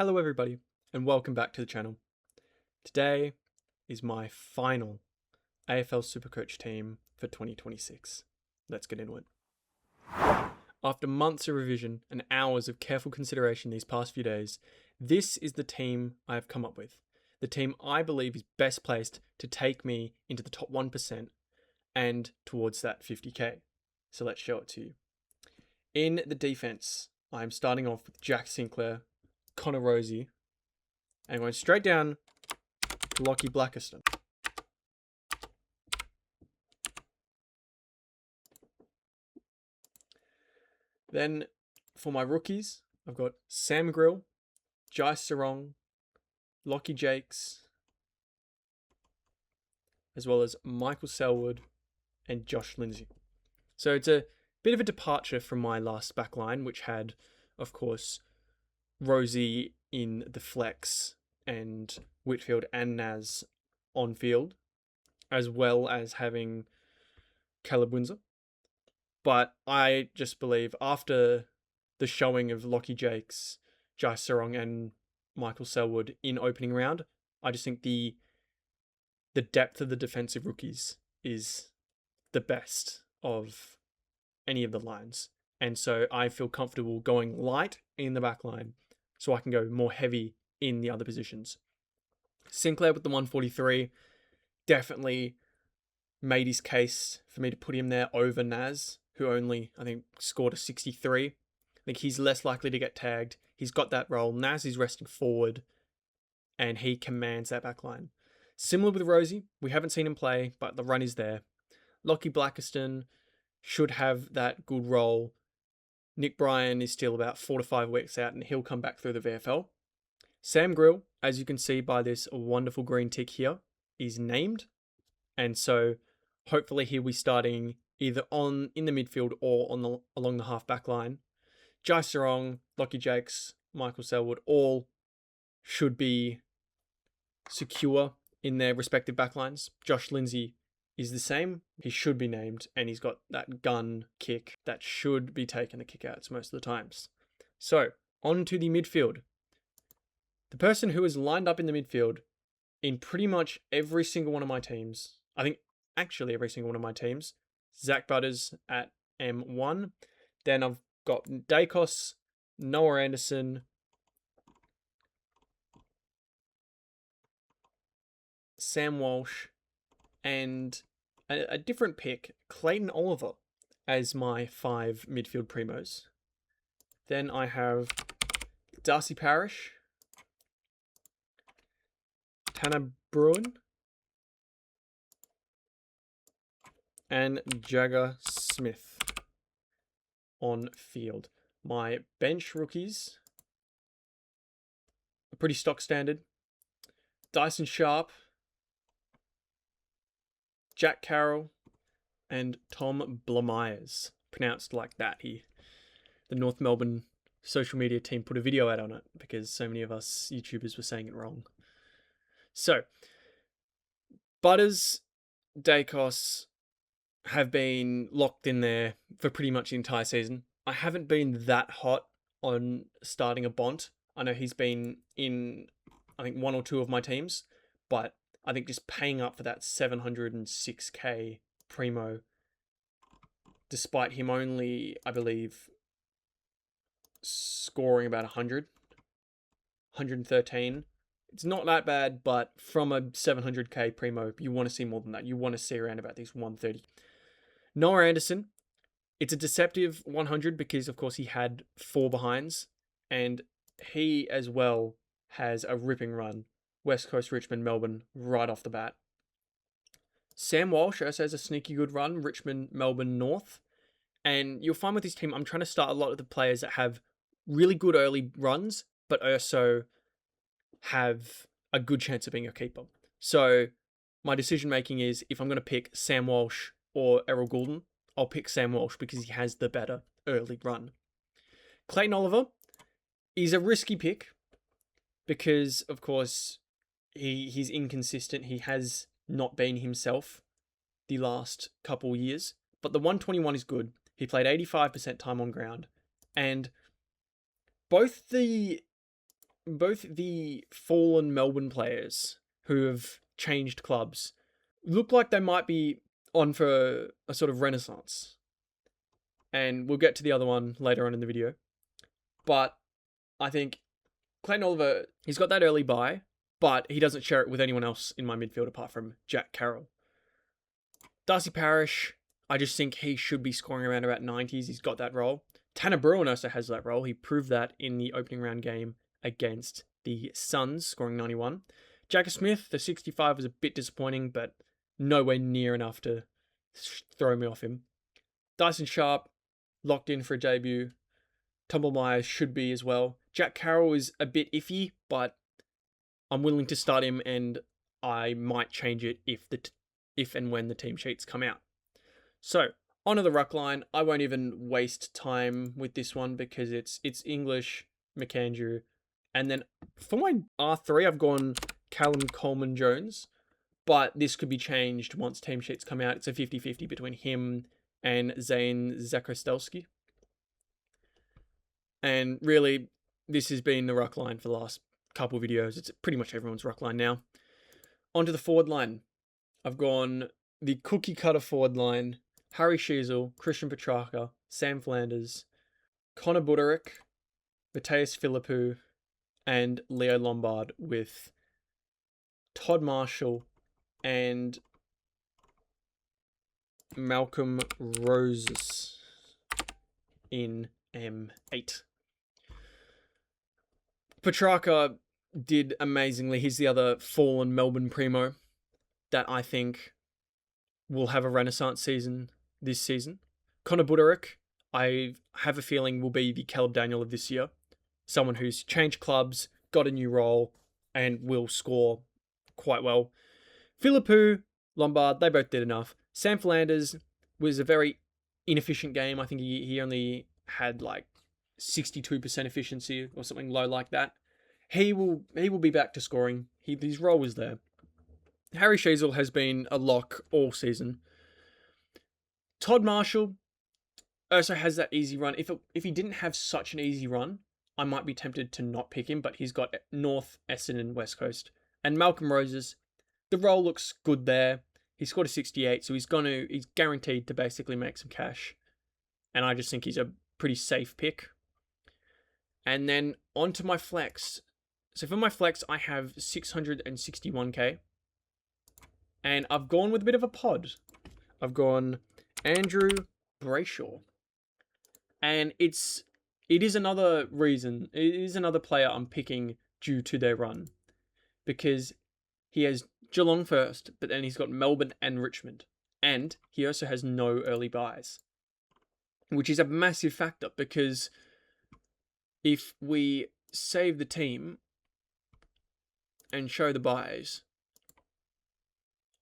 Hello everybody and welcome back to the channel. Today is my final AFL Supercoach team for 2026. Let's get into it. After months of revision and hours of careful consideration these past few days, this is the team I have come up with. The team I believe is best placed to take me into the top 1% and towards that 50k. So let's show it to you. In the defense, I'm starting off with Jack Sinclair, Connor Rosie, and going straight down to Lockie Blackiston. Then for my rookies, I've got Sam Grill, Jai Sarong, Lockie Jakes, as well as Michael Selwood and Josh Lindsay. So it's a bit of a departure from my last backline, which had, of course, Rosie in the flex and Whitfield and Naz on field, as well as having Caleb Windsor. But I just believe after the showing of Lockie Jakes, Jai Sarong and Michael Selwood in opening round, I just think the depth of the defensive rookies is the best of any of the lines. And so I feel comfortable going light in the back line so I can go more heavy in the other positions. Sinclair with the 143 definitely made his case for me to put him there over Naz, who only, I think, scored a 63. I think he's less likely to get tagged. He's got that role. Naz is resting forward, and he commands that back line. Similar with Rosie, we haven't seen him play, but the run is there. Lockie Blackiston should have that good role. Nick Bryan is still about 4 to 5 weeks out, and he'll come back through the VFL. Sam Grill, as you can see by this wonderful green tick here, is named. And so hopefully he'll be starting either in the midfield or along the half back line. Jai Sarong, Lockie Jakes, Michael Selwood, all should be secure in their respective backlines. Josh Lindsay is the same. He should be named, and he's got that gun kick that should be taking the kickouts most of the times. So, on to the midfield. The person who is lined up in the midfield in pretty much every single one of my teams, I think actually every single one of my teams, Zach Butters at M1. Then I've got Dacos, Noah Anderson, Sam Walsh, and a different pick, Clayton Oliver, as my 5 midfield primos. Then I have Darcy Parish, Tanner Bruin, and Jagger Smith on field. My bench rookies are pretty stock standard. Dyson Sharp, Jack Carroll, and Tom Blamires. Pronounced like that. The North Melbourne social media team put a video out on it because so many of us YouTubers were saying it wrong. So, Butters, Dacos have been locked in there for pretty much the entire season. I haven't been that hot on starting a Bont. I know he's been in, I think, 1 or 2 of my teams, but I think just paying up for that 706k primo, despite him only, I believe, scoring about 113. It's not that bad, but from a 700k primo, you want to see more than that. You want to see around about these 130. Noah Anderson, it's a deceptive 100 because, of course, he had 4 behinds, and he as well has a ripping run. West Coast, Richmond, Melbourne, right off the bat. Sam Walsh also has a sneaky good run, Richmond, Melbourne, North. And you'll find with this team, I'm trying to start a lot of the players that have really good early runs, but also have a good chance of being a keeper. So my decision making is, if I'm going to pick Sam Walsh or Errol Goulden, I'll pick Sam Walsh because he has the better early run. Clayton Oliver is a risky pick because, of course, he's inconsistent. He has not been himself the last couple years, but the 121 is good. He played 85% time on ground, and both the both the fallen Melbourne players who have changed clubs look like they might be on for a sort of renaissance. And we'll get to the other one later on in the video. But I think Clayton Oliver, he's got that early bye, but he doesn't share it with anyone else in my midfield apart from Jack Carroll. Darcy Parish, I just think he should be scoring around about 90s. He's got that role. Tanner Bruin also has that role. He proved that in the opening round game against the Suns, scoring 91. Jagger Smith, the 65 was a bit disappointing, but nowhere near enough to throw me off him. Dyson Sharp, locked in for a debut. Tumble Myers should be as well. Jack Carroll is a bit iffy, but I'm willing to start him, and I might change it if and when the team sheets come out. So, onto the ruck line. I won't even waste time with this one because it's English, McAndrew, and then for my R3, I've gone Callum Coleman-Jones, but this could be changed once team sheets come out. It's a 50-50 between him and Zane Zakostelski. And really, this has been the ruck line for the last couple of videos. It's pretty much everyone's ruck line now. Onto the forward line. I've gone the cookie cutter forward line. Harry Sheasel, Christian Petrarca, Sam Flanders, Connor Buderick, Mateus Philippou, and Leo Lombard with Todd Marshall and Malcolm Roses in M8. Petrarca did amazingly. He's the other fallen Melbourne primo that I think will have a renaissance season this season. Connor Buderick, I have a feeling will be the Caleb Daniel of this year. Someone who's changed clubs, got a new role, and will score quite well. Philippou, Lombard, they both did enough. Sam Flanders was a very inefficient game. I think he only had like 62% efficiency or something low like that. He will be back to scoring. His role was there. Harry Sheasel has been a lock all season. Todd Marshall also has that easy run. If he didn't have such an easy run, I might be tempted to not pick him, but he's got North, Essendon, West Coast. And Malcolm Roses, the role looks good there. He scored a 68, so he's guaranteed to basically make some cash. And I just think he's a pretty safe pick. And then onto my flex. So for my flex, I have 661k. And I've gone with a bit of a pod. I've gone Andrew Brayshaw. And it is another reason. It is another player I'm picking due to their run. Because he has Geelong first, but then he's got Melbourne and Richmond. And he also has no early buys. Which is a massive factor because if we save the team and show the buys,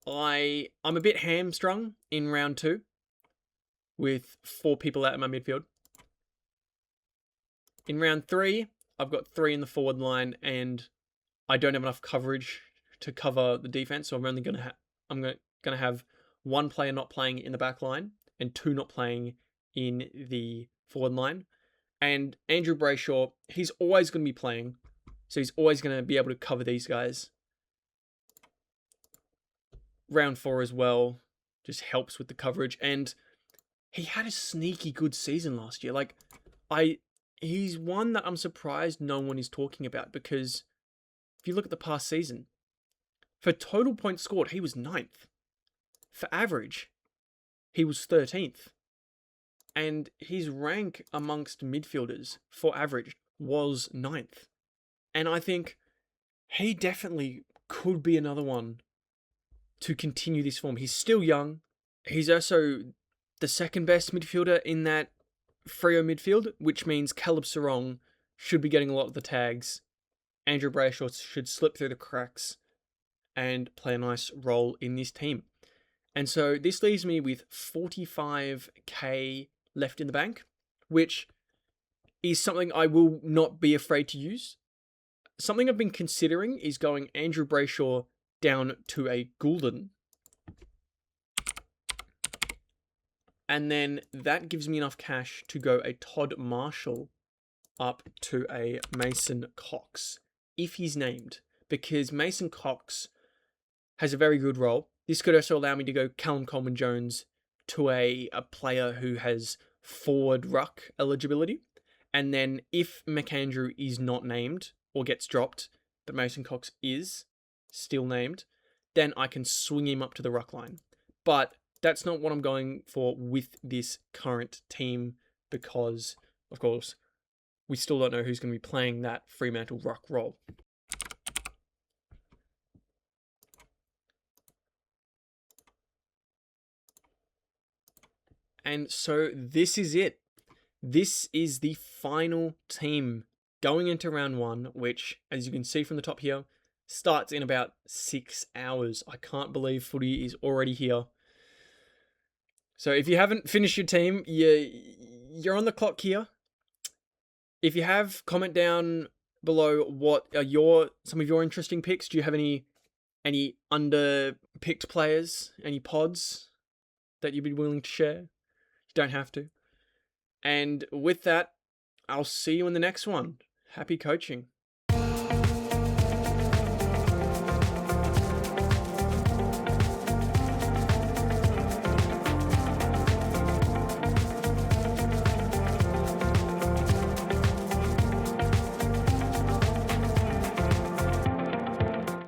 I'm a bit hamstrung in round 2 with 4 people out of my midfield. In round 3, I've got 3 in the forward line and I don't have enough coverage to cover the defense, so I'm only gonna have 1 player not playing in the back line and 2 not playing in the forward line. And Andrew Brayshaw, he's always going to be playing, so he's always going to be able to cover these guys. Round 4 as well just helps with the coverage, and he had a sneaky good season last year. He's one that I'm surprised no one is talking about, because if you look at the past season, for total points scored, he was 9th. For average, he was 13th. And his rank amongst midfielders for average was 9th. And I think he definitely could be another one to continue this form. He's still young. He's also the second best midfielder in that Freo midfield, which means Caleb Serong should be getting a lot of the tags. Andrew Brayshaw should slip through the cracks and play a nice role in this team. And so this leaves me with 45k left in the bank, which is something I will not be afraid to use. Something I've been considering is going Andrew Brayshaw down to a Goulden. And then that gives me enough cash to go a Todd Marshall up to a Mason Cox. if he's named, because Mason Cox has a very good role. This could also allow me to go Callum Coleman-Jones to a player who has forward ruck eligibility. And then if McAndrew is not named or gets dropped, but Mason Cox is still named, then I can swing him up to the ruck line. But that's not what I'm going for with this current team because, of course, we still don't know who's going to be playing that Fremantle ruck role. And so this is it. This is the final team going into round 1, which, as you can see from the top here, starts in about 6 hours. I can't believe footy is already here. So if you haven't finished your team, you're on the clock here. If you have, comment down below what are some of your interesting picks. Do you have any under-picked players, any pods that you'd be willing to share? You don't have to. And with that, I'll see you in the next one. Happy coaching.